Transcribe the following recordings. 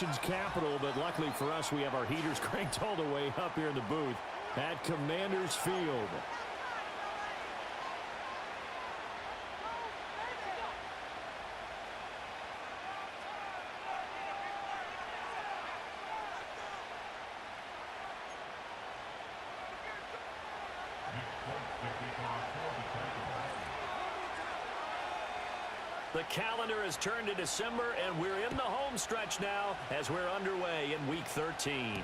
nation's capital, but luckily for us, we have our heaters cranked all the way up here in the booth at Commanders Field. The calendar has turned to December, and we're in the home stretch now as we're underway in Week 13.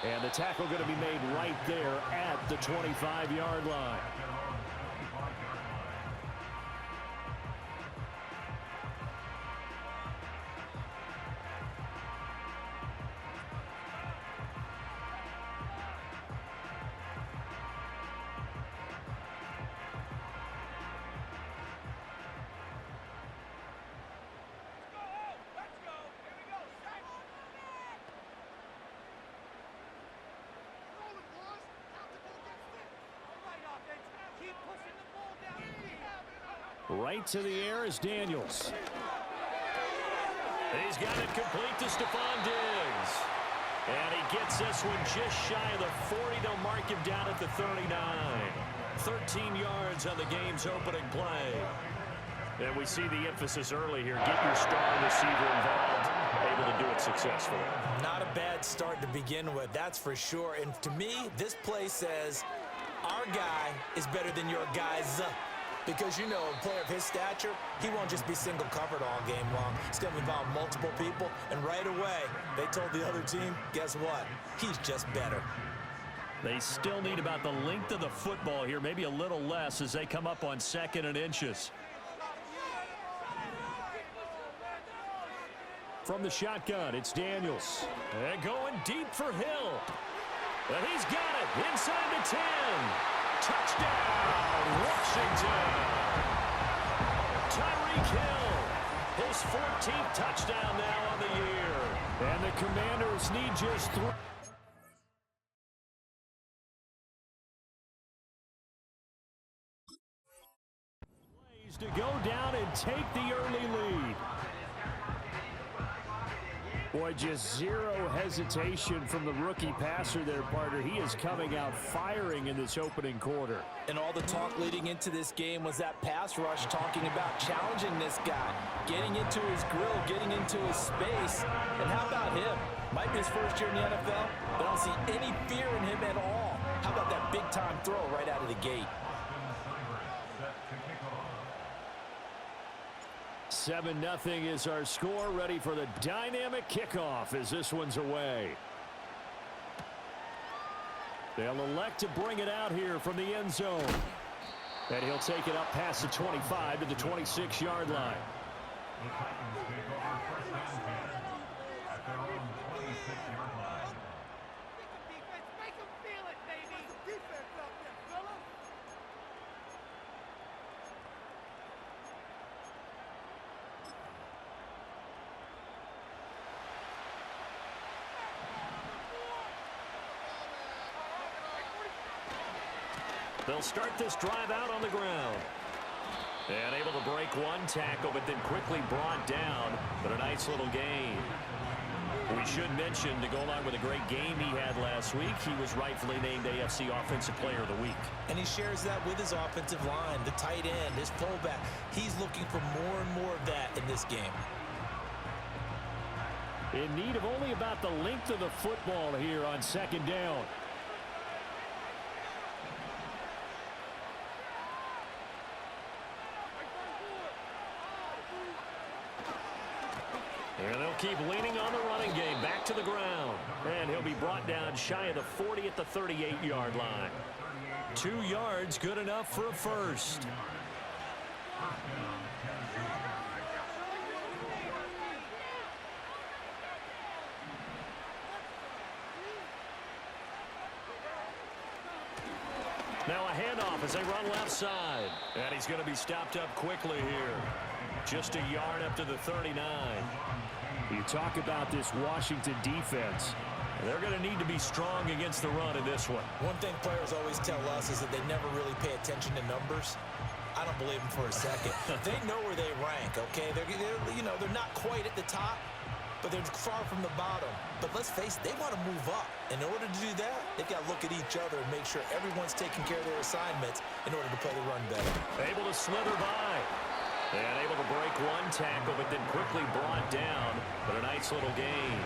And the tackle going to be made right there at the 25-yard line. Right to the air is Daniels. He's got it complete to Stephon Diggs. And he gets this one just shy of the 40. They'll mark him down at the 39. 13 yards on the game's opening play. And we see the emphasis early here. Get your star receiver involved. Able to do it successfully. Not a bad start to begin with, that's for sure. And to me, this play says our guy is better than your guys. Because, you know, a player of his stature, he won't just be single covered all game long. He's going to involve multiple people, and right away, they told the other team, guess what? He's just better. They still need about the length of the football here, maybe a little less as they come up on 2nd and inches. From the shotgun, it's Daniels. And going deep for Hill. And he's got it inside the 10. Touchdown, Washington. Tyreek Hill, his 14th touchdown now on the year. And the Commanders need just 3. Plays to go down and take the early lead. Boy, just zero hesitation from the rookie passer there, partner. He is coming out firing in this opening quarter. And all the talk leading into this game was that pass rush talking about challenging this guy, getting into his grill, getting into his space. And how about him? Might be his first year in the NFL, but I don't see any fear in him at all. How about that big-time throw right out of the gate? 7-0 is our score, ready for the dynamic kickoff as this one's away. They'll elect to bring it out here from the end zone. And he'll take it up past the 25 to the 26-yard line. They'll start this drive out on the ground. And able to break one tackle, but then quickly brought down. But a nice little gain. We should mention, to go along with a great game he had last week, he was rightfully named AFC Offensive Player of the Week. And he shares that with his offensive line, the tight end, his pullback. He's looking for more and more of that in this game. In need of only about the length of the football here on 2nd down. And they'll keep leaning on the running game. Back to the ground. And he'll be brought down shy of the 40 at the 38-yard line. 2 yards, good enough for a first. Now a handoff as they run left side. And he's going to be stopped up quickly here. Just a yard up to the 39. You talk about this Washington defense. They're going to need to be strong against the run in this one. One thing players always tell us is that they never really pay attention to numbers. I don't believe them for a second. They know where they rank, okay? They're not quite at the top, but they're far from the bottom. But let's face it, they want to move up. In order to do that, they've got to look at each other and make sure everyone's taking care of their assignments in order to play the run better. Able to slither by. And able to break one tackle, but then quickly brought down. But a nice little gain.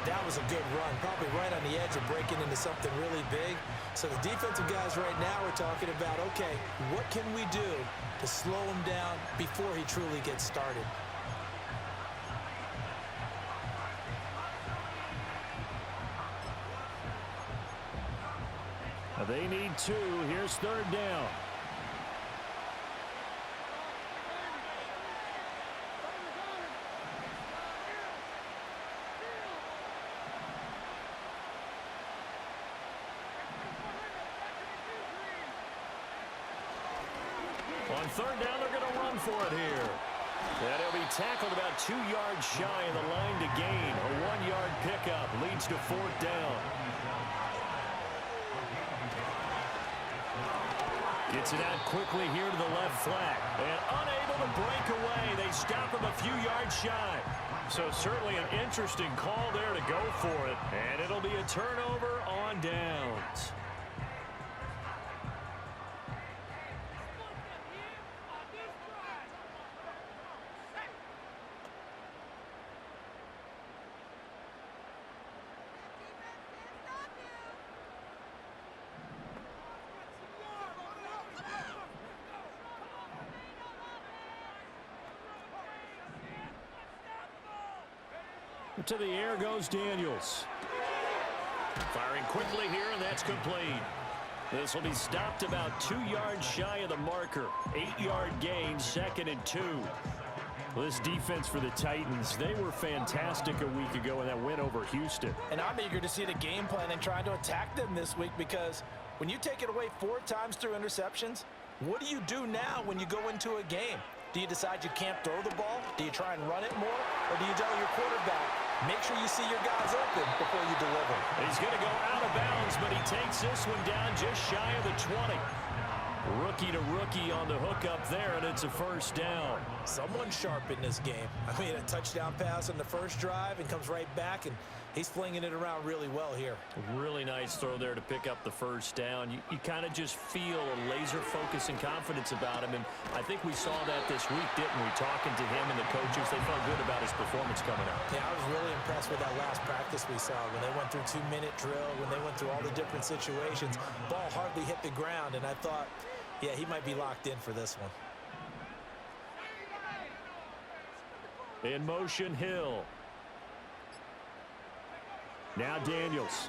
That was a good run, probably right on the edge of breaking into something really big. So the defensive guys right now are talking about, okay, what can we do to slow him down before he truly gets started? They need 2. Here's 3rd down. On 3rd down, they're going to run for it here. And he'll be tackled about 2 yards shy of the line to gain. A 1-yard pickup leads to 4th down. Gets it out quickly here to the left flat. And unable to break away. They stop him a few yards shy. So certainly an interesting call there to go for it. And it'll be a turnover on downs. To the air goes Daniels. Firing quickly here, and that's complete. This will be stopped about 2 yards shy of the marker. 8-yard gain, 2nd and 2. Well, this defense for the Titans, they were fantastic a week ago in that win over Houston. And I'm eager to see the game plan and trying to attack them this week, because when you take it away 4 times through interceptions, what do you do now when you go into a game? Do you decide you can't throw the ball? Do you try and run it more? Or do you tell your quarterback, make sure you see your guys open before you deliver? He's going to go out of bounds, but he takes this one down just shy of the 20. Rookie to rookie on the hookup there, and it's a 1st down. Someone's sharp in this game. I mean, a touchdown pass on the first drive and comes right back, and he's flinging it around really well here. Really nice throw there to pick up the 1st down. You kind of just feel a laser focus and confidence about him, and I think we saw that this week, didn't we? Talking to him and the coaches, they felt good about his performance coming up. Yeah, I was really impressed with that last practice we saw when they went through 2-minute drill, when they went through all the different situations. Ball hardly hit the ground, and I thought, yeah, he might be locked in for this one. In motion, Hill. Now Daniels.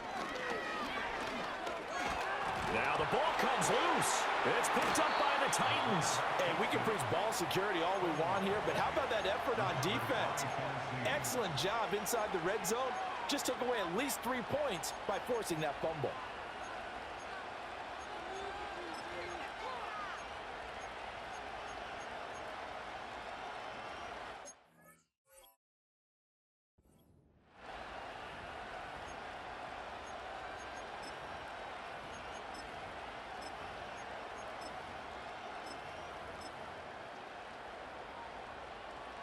Now the ball comes loose. It's picked up by the Titans. Hey, we can preach ball security all we want here, but how about that effort on defense? Excellent job inside the red zone. Just took away at least 3 points by forcing that fumble.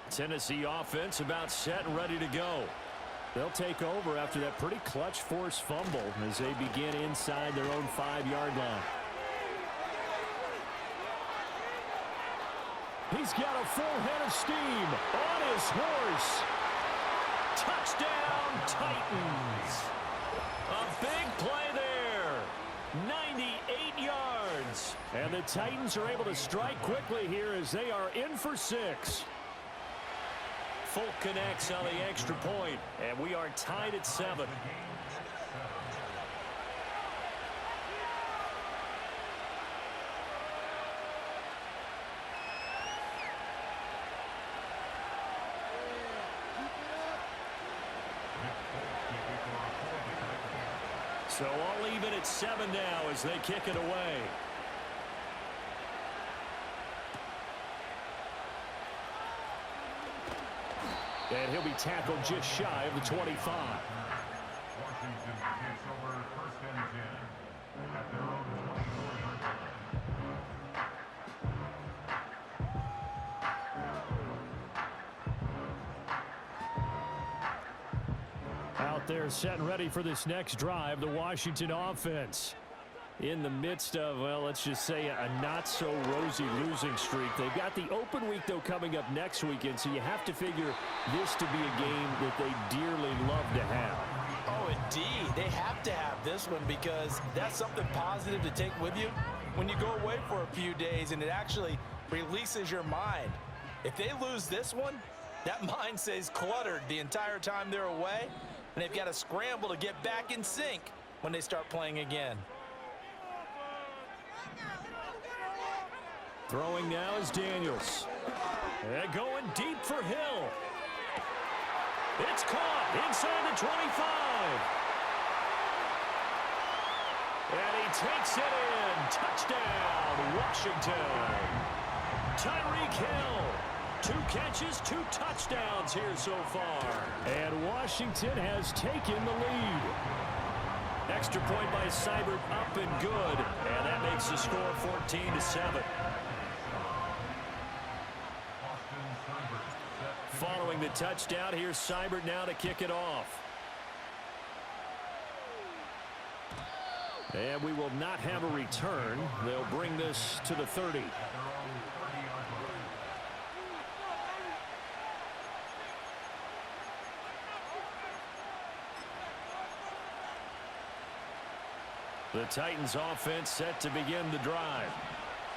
Tennessee offense about set and ready to go. They'll take over after that pretty clutch forced fumble as they begin inside their own 5-yard line. He's got a full head of steam on his horse. Touchdown, Titans. A big play there. 98 yards. And the Titans are able to strike quickly here as they are in for 6. Folk connects on the extra point, and we are tied at 7. So all even at 7 now as they kick it away. And he'll be tackled just shy of the 25. Washington takes over 1st and 10 at their own 24. They're set and ready for this next drive, the Washington offense. In the midst of, well, let's just say a not-so-rosy losing streak. They've got the open week, though, coming up next weekend, so you have to figure this to be a game that they dearly love to have. Oh, indeed. They have to have this one because that's something positive to take with you when you go away for a few days, and it actually releases your mind. If they lose this one, that mind stays cluttered the entire time they're away, and they've got to scramble to get back in sync when they start playing again. Throwing now is Daniels. And going deep for Hill. It's caught inside the 25. And he takes it in. Touchdown, Washington. Tyreek Hill. 2 catches, 2 touchdowns here so far. And Washington has taken the lead. Extra point by Seibert up and good. And that makes the score 14-7. Following the touchdown, here's Seibert now to kick it off. And we will not have a return. They'll bring this to the 30. The Titans offense set to begin the drive.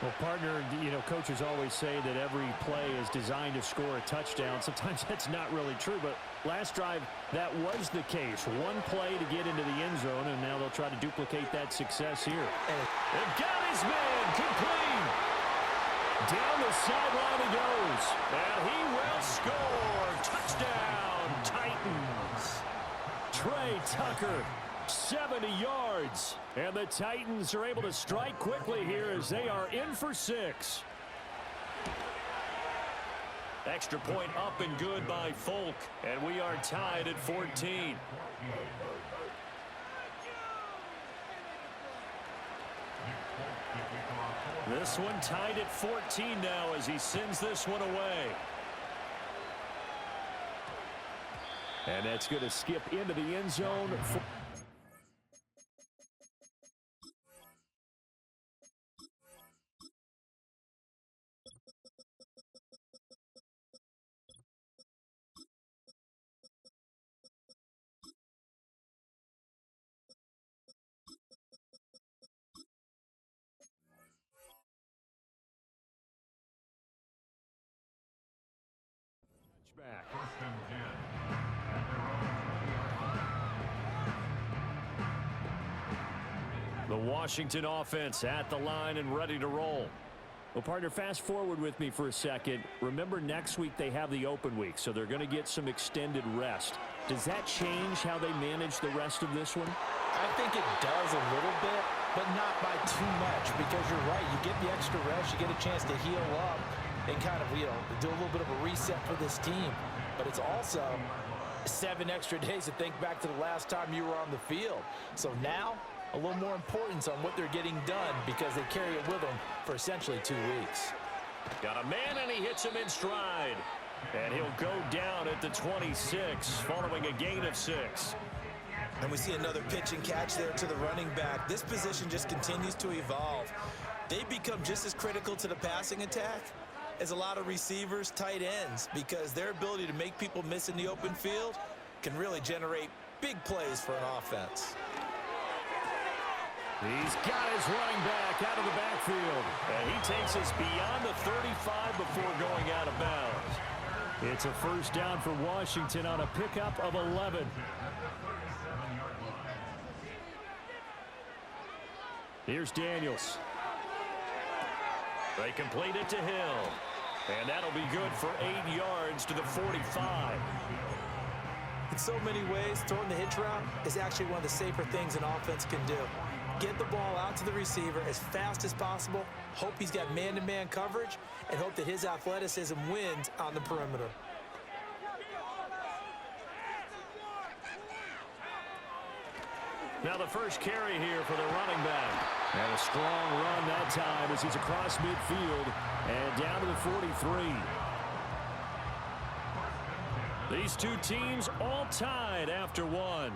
Well, partner, you know, coaches always say that every play is designed to score a touchdown. Sometimes that's not really true, but last drive, that was the case. One play to get into the end zone, and now they'll try to duplicate that success here. They've got his man complete. Down the sideline he goes, and he will score. Touchdown, Titans. Trey Tucker. 70 yards. And the Titans are able to strike quickly here as they are in for 6. Extra point up and good by Folk. And we are tied at 14. This one tied at 14 now as he sends this one away. And that's going to skip into the end zone. Back. The Washington offense at the line and ready to roll. Well, partner, fast forward with me for a second. Remember, next week they have the open week, so they're going to get some extended rest. Does that change how they manage the rest of this one? I think it does a little bit, but not by too much, because you're right. You get the extra rest, you get a chance to heal up and kind of, you know, do a little bit of a reset for this team. But it's also 7 extra days to think back to the last time you were on the field. So now, a little more importance on what they're getting done because they carry it with them for essentially 2 weeks. Got a man, and he hits him in stride. And he'll go down at the 26 following a gain of 6. And we see another pitch and catch there to the running back. This position just continues to evolve. They become just as critical to the passing attack as a lot of receivers, tight ends, because their ability to make people miss in the open field can really generate big plays for an offense. He's got his running back out of the backfield. And he takes us beyond the 35 before going out of bounds. It's a first down for Washington on a pickup of 11. Here's Daniels. They complete it to Hill. And that'll be good for 8 yards to the 45. In so many ways, throwing the hitch route is actually one of the safer things an offense can do. Get the ball out to the receiver as fast as possible, hope he's got man-to-man coverage, and hope that his athleticism wins on the perimeter. Now the first carry here for the running back. And a strong run that time as he's across midfield and down to the 43. These two teams all tied after one.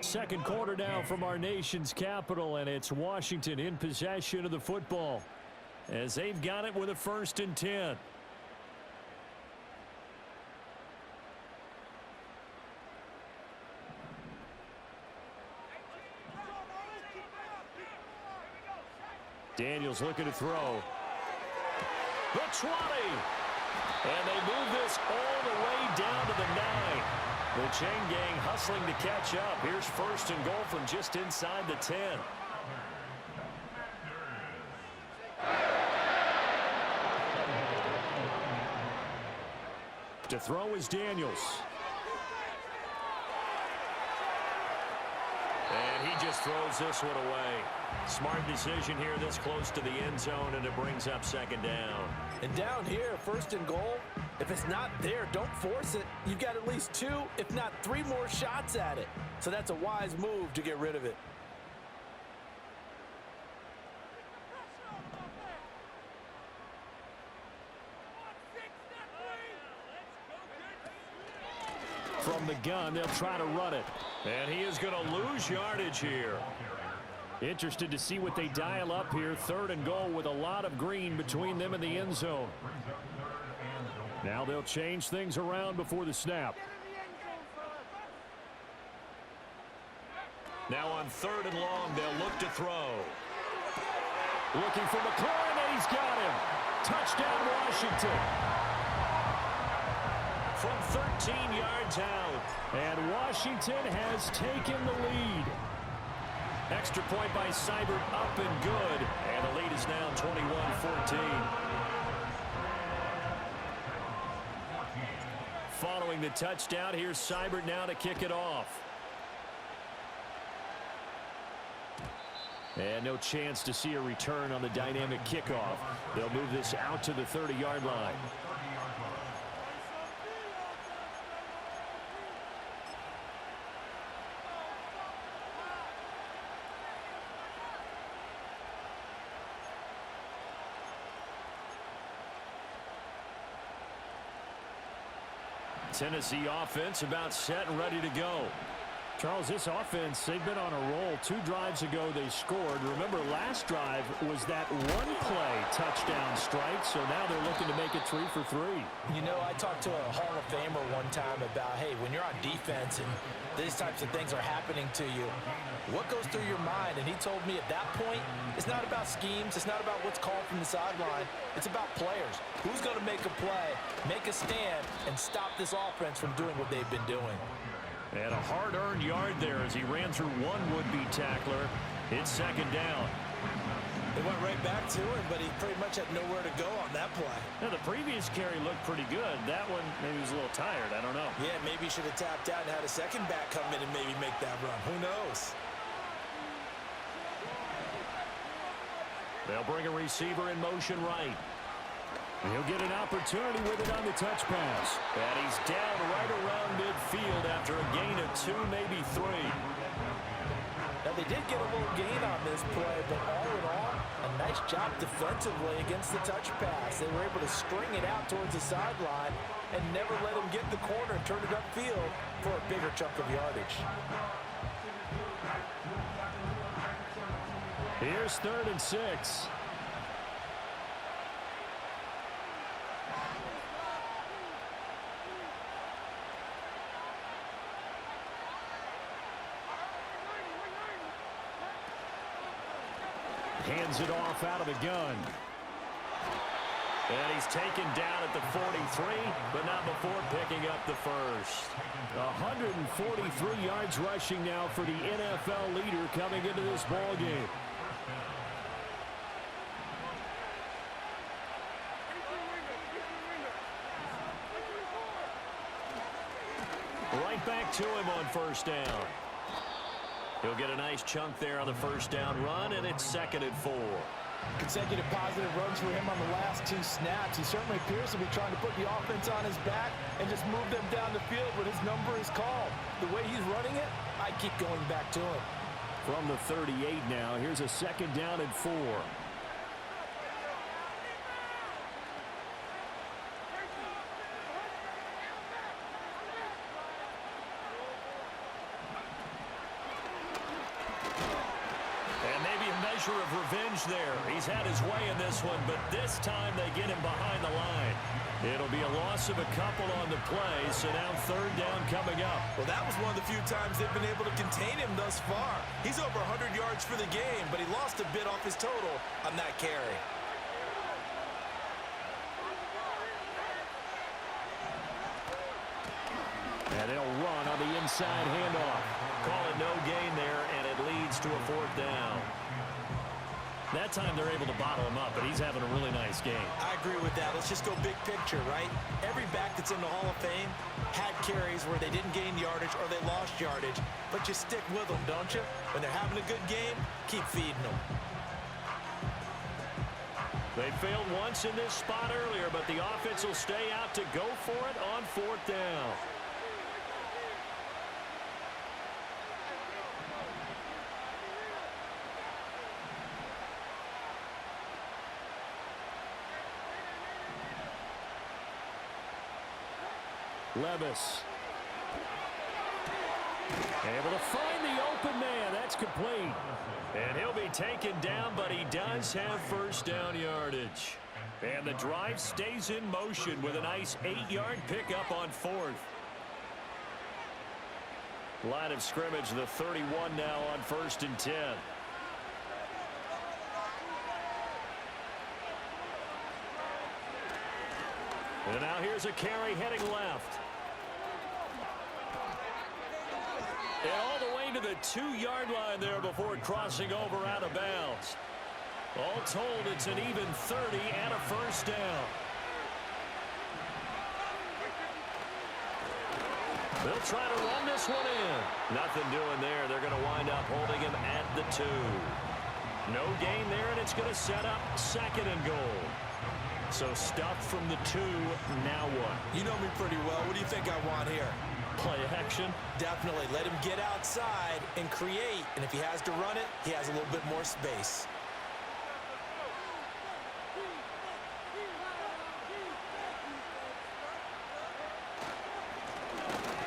Second quarter now from our nation's capital, and it's Washington in possession of the football as they've got it with a 1st and 10. Daniels looking to throw. The 20. And they move this all the way down to the 9. The chain gang hustling to catch up. Here's 1st and goal from just inside the 10. To throw is Daniels. And he just throws this one away. Smart decision here this close to the end zone, and it brings up 2nd down. And down here, 1st and goal, if it's not there, don't force it. You've got at least 2, if not 3 more shots at it. So that's a wise move to get rid of it. From the gun, they'll try to run it. And he is going to lose yardage here. Interested to see what they dial up here. 3rd and goal with a lot of green between them and the end zone. Now they'll change things around before the snap. Now on 3rd and long, they'll look to throw. Looking for McLaurin, and he's got him. Touchdown, Washington. From 13 yards out. And Washington has taken the lead. Extra point by Seibert, up and good. And the lead is now 21-14. Following the touchdown, here's Seibert now to kick it off. And no chance to see a return on the dynamic kickoff. They'll move this out to the 30-yard line. Tennessee offense about set and ready to go. Charles, this offense, they've been on a roll. 2 drives ago they scored. Remember, last drive was that one-play touchdown strike, so now they're looking to make it 3 for 3. You know, I talked to a Hall of Famer one time about, hey, when you're on defense and these types of things are happening to you, what goes through your mind? And he told me at that point, it's not about schemes. It's not about what's called from the sideline. It's about players. Who's going to make a play, make a stand, and stop this offense from doing what they've been doing. And a hard-earned yard there as he ran through one would-be tackler. It's 2nd down. They went right back to him, but he pretty much had nowhere to go on that play. Now, the previous carry looked pretty good. That one, maybe he was a little tired. I don't know. Yeah, maybe he should have tapped out and had a second back come in and maybe make that run. Who knows? They'll bring a receiver in motion right. He'll get an opportunity with it on the touch pass. And he's down right around midfield after a gain of 2, maybe 3. Now, they did get a little gain on this play, but all in all, a nice job defensively against the touch pass. They were able to string it out towards the sideline and never let him get the corner and turn it upfield for a bigger chunk of yardage. Here's 3rd and 6. Hands it off out of the gun. And he's taken down at the 43, but not before picking up the first. 143 yards rushing now for the NFL leader coming into this ball game. Right back to him on 1st down. He'll get a nice chunk there on the 1st down run, and it's 2nd and 4. Consecutive positive runs for him on the last 2 snaps. He certainly appears to be trying to put the offense on his back and just move them down the field when his number is called. The way he's running it, I keep going back to him. From the 38 now, here's a 2nd down and 4. measure of revenge there. He's had his way in this one, but this time they get him behind the line. It'll be a loss of a couple on the play, so now third down coming up. Well, that was one of the few times they've been able to contain him thus far. He's over 100 yards for the game, but he lost a bit off his total on that carry. And they'll run on the inside handoff. Call it no gain there, and it leads to a fourth down. That time they're able to bottle him up, but he's having a really nice game. I agree with that. Let's just go big picture, right? Every back that's in the Hall of Fame had carries where they didn't gain yardage or they lost yardage, but you stick with them, don't you? When they're having a good game, keep feeding them. They failed once in this spot earlier, but the offense will stay out to go for it on fourth down. Levis. Able to find the open man. That's complete. And he'll be taken down, but he does have first down yardage. And the drive stays in motion with a nice 8-yard pickup on fourth. Line of scrimmage, the 31 now on 1st and 10. And now here's a carry heading left. And all the way to the 2-yard line there before crossing over out of bounds. All told, it's an even 30 and a first down. They'll try to run this one in. Nothing doing there. They're going to wind up holding him at the 2. No gain there, and it's going to set up 2nd and goal. So stuff from the 2, now what? You know me pretty well. What do you think I want here? Play action? Definitely. Let him get outside and create. And if he has to run it, he has a little bit more space.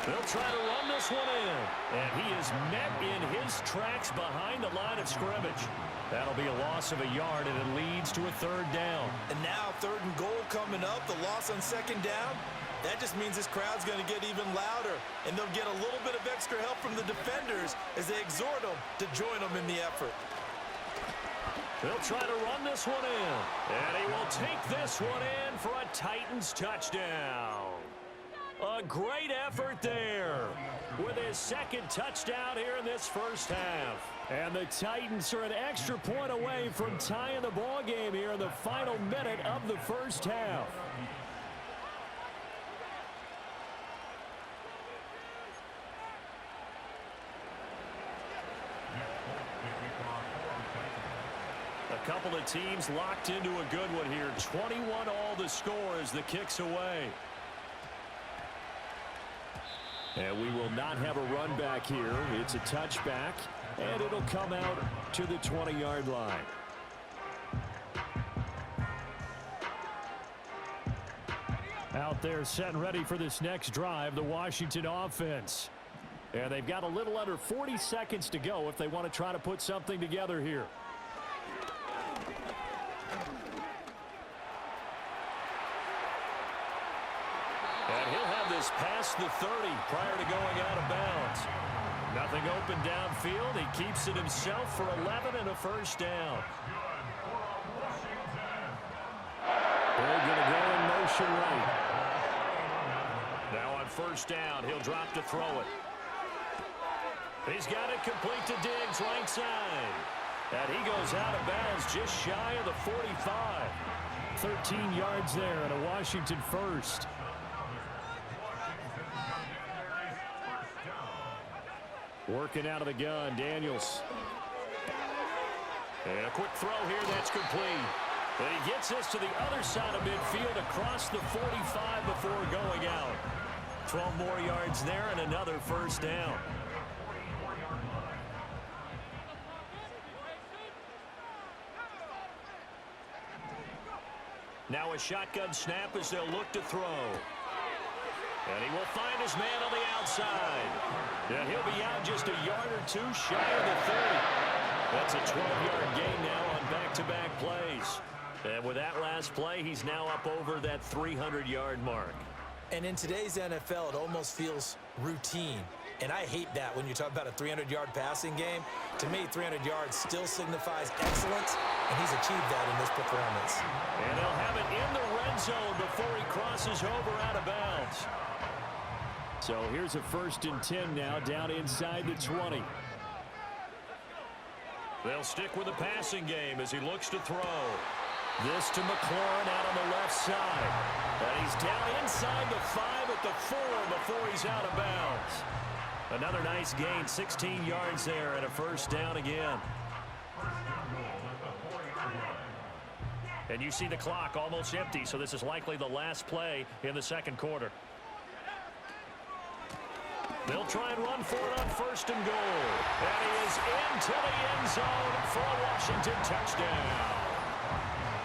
They'll try to run this one in. And he is met in his tracks behind the line of scrimmage. That'll be a loss of a yard, and it leads to a 3rd down. And now 3rd and goal coming up. The loss on 2nd down. That just means this crowd's going to get even louder. And they'll get a little bit of extra help from the defenders as they exhort them to join them in the effort. They'll try to run this one in. And he will take this one in for a Titans touchdown. A great effort there with his 2nd touchdown here in this first half. And the Titans are an extra point away from tying the ball game here in the final minute of the first half. A couple of teams locked into a good one here. 21 all the score as the kick's away. And we will not have a run back here. It's a touchback, and it'll come out to the 20-yard line. Out there set and ready for this next drive, the Washington offense. And they've got a little under 40 seconds to go if they want to try to put something together here. And he'll have this past the 30 prior to going out of bounds. Nothing open downfield. He keeps it himself for 11 and a first down. They're going to go in motion right. Now on first down, he'll drop to throw it. He's got it complete to Diggs, right side. And he goes out of bounds just shy of the 45. 13 yards there and a Washington first. Working out of the gun, Daniels. And a quick throw here, that's complete. And he gets this to the other side of midfield across the 45 before going out. 12 more yards there and another first down. Now a shotgun snap as they'll look to throw. And he will find his man on the outside. And he'll be out just a yard or two shy of the 30. That's a 12-yard gain now on back-to-back plays. And with that last play, he's now up over that 300-yard mark. And in today's NFL, it almost feels routine. And I hate that when you talk about a 300-yard passing game. To me, 300 yards still signifies excellence, and he's achieved that in this performance. And they'll have it in the red zone before he crosses over out of bounds. So here's a 1st and 10 now down inside the 20. They'll stick with the passing game as he looks to throw. This to McLaurin out on the left side. And he's down inside the 5 at the 4 before he's out of bounds. Another nice gain, 16 yards there and a 1st down again. And you see the clock almost empty, so this is likely the last play in the 2nd quarter. They'll try and run for it on 1st and goal. And he is into the end zone for a Washington touchdown.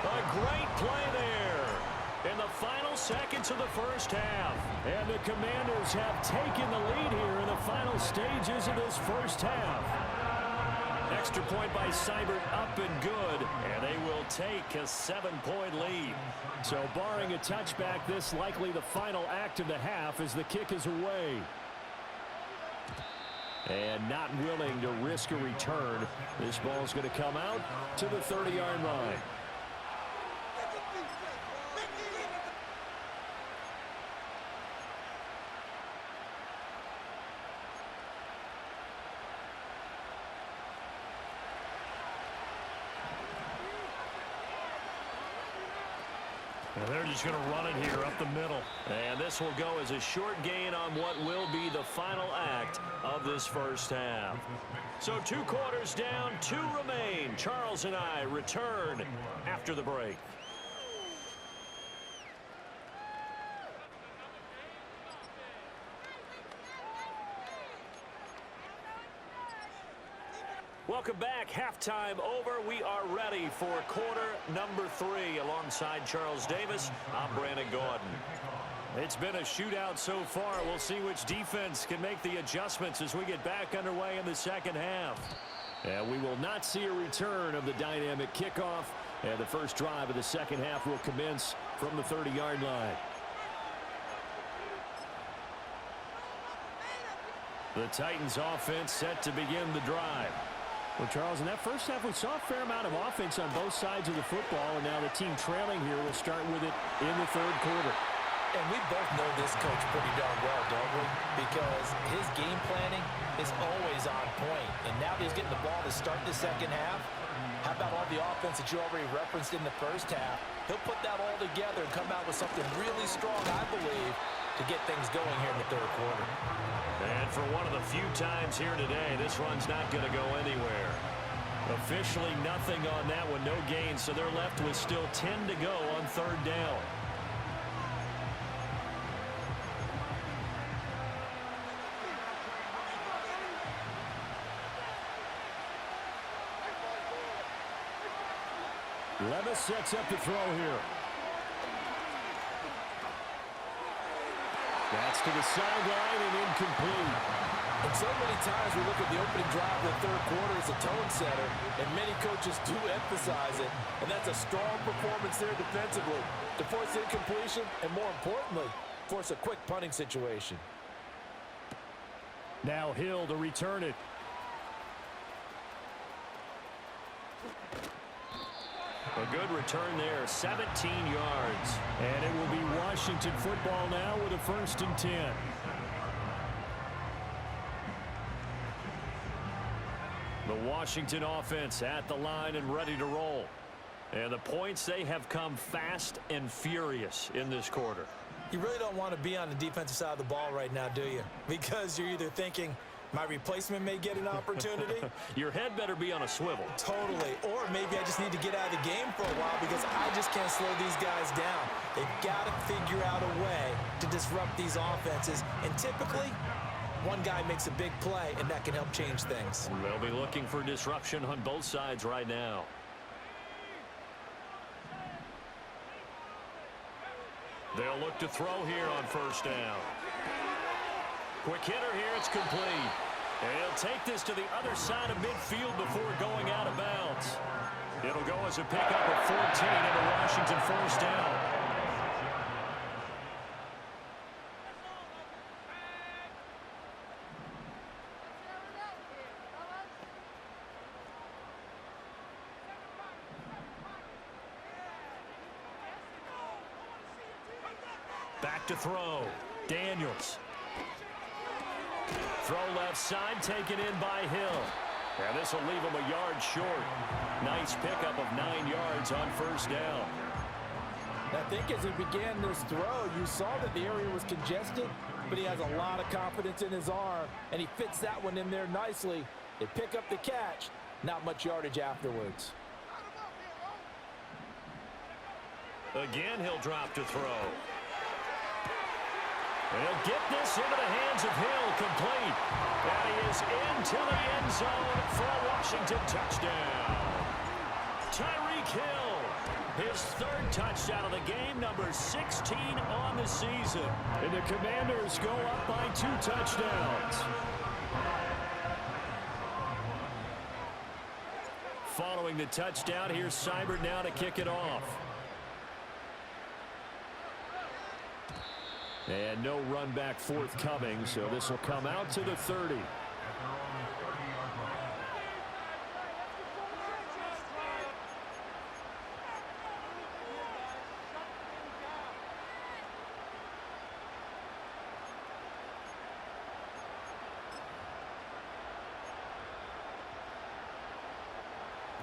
A great play there in the final seconds of the 1st half. And the Commanders have taken the lead here in the final stages of this 1st half. Extra point by Seibert up and good. And they will take a 7-point lead. So barring a touchback, this likely the final act of the half as the kick is away. And not willing to risk a return. This ball's going to come out to the 30-yard line. And they're just going to run it here up the middle. And this will go as a short gain on what will be the final act of this 1st half. So 2 quarters down, 2 remain. Charles and I return after the break. Welcome back. Halftime over. We are ready for quarter number 3. Alongside Charles Davis, I'm Brandon Gordon. It's been a shootout so far. We'll see which defense can make the adjustments as we get back underway in the 2nd half. And we will not see a return of the dynamic kickoff. And the first drive of the 2nd half will commence from the 30-yard line. The Titans offense set to begin the drive. Well, Charles, in that 1st half, we saw a fair amount of offense on both sides of the football, and now the team trailing here will start with it in the 3rd quarter. And we both know this coach pretty darn well, don't we? Because his game planning is always on point. And now that he's getting the ball to start the 2nd half, how about all the offense that you already referenced in the 1st half? He'll put that all together and come out with something really strong, I believe, to get things going here in the 3rd quarter. And for one of the few times here today, this run's not going to go anywhere. Officially nothing on that one, no gain, so they're left with still 10 to go on 3rd down. Levis sets up the throw here. That's to the sideline and incomplete. And so many times we look at the opening drive of the 3rd quarter as a tone setter, and many coaches do emphasize it, and that's a strong performance there defensively to force incompletion and, more importantly, force a quick punting situation. Now Hill to return it. A good return there, 17 yards. And it will be Washington football now with a 1st and 10. The Washington offense at the line and ready to roll. And the points, they have come fast and furious in this quarter. You really don't want to be on the defensive side of the ball right now, do you? Because you're either thinking, my replacement may get an opportunity. Your head better be on a swivel. Totally. Or maybe I just need to get out of the game for a while because I just can't slow these guys down. They've got to figure out a way to disrupt these offenses. And typically, one guy makes a big play, and that can help change things. They'll be looking for disruption on both sides right now. They'll look to throw here on 1st down. Quick hitter here, it's complete. And he'll take this to the other side of midfield before going out of bounds. It'll go as a pickup of 14 into Washington first down. Back to throw. Daniels. Throw left side, taken in by Hill. And this will leave him a yard short. Nice pickup of 9 yards on first down. I think as he began this throw, you saw that the area was congested, but he has a lot of confidence in his arm, and he fits that one in there nicely. They pick up the catch, not much yardage afterwards. Again, he'll drop to throw. He'll get this into the hands of Hill, complete. And he is into the end zone for a Washington touchdown. Tyreek Hill, his third touchdown of the game, number 16 on the season. And the Commanders go up by 2 touchdowns. Following the touchdown, here's Seibert now to kick it off. And no run back forthcoming, so this will come out to the 30.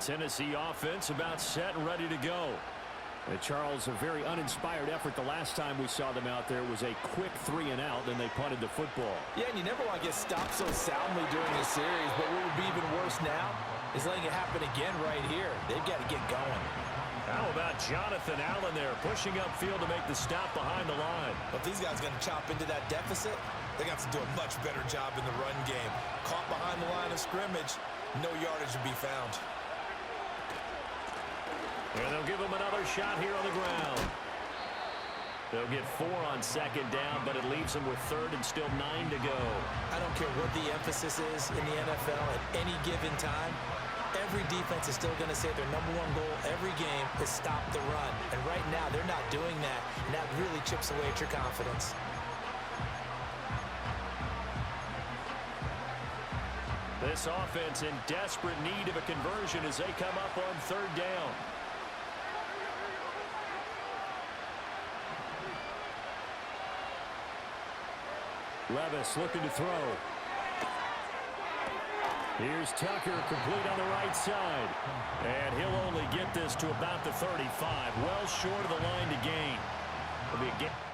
Tennessee offense about set and ready to go. Charles, a very uninspired effort the last time we saw them out there. Was a quick 3 and out, then they punted the football. Yeah, and you never want to get stopped so soundly during this series, but what would be even worse now is letting it happen again right here. They've got to get going. How about Jonathan Allen there, pushing upfield to make the stop behind the line? But these guys are going to chop into that deficit. They're going to have to do a much better job in the run game. Caught behind the line of scrimmage, no yardage to be found. And they'll give him another shot here on the ground. They'll get 4 on second down, but it leaves them with third and still 9 to go. I don't care what the emphasis is in the NFL at any given time. Every defense is still going to say their #1 goal every game is stop the run. And right now, they're not doing that, and that really chips away at your confidence. This offense in desperate need of a conversion as they come up on third down. Levis looking to throw. Here's Tucker, complete on the right side. And he'll only get this to about the 35. Well short of the line to gain. It'll be a game.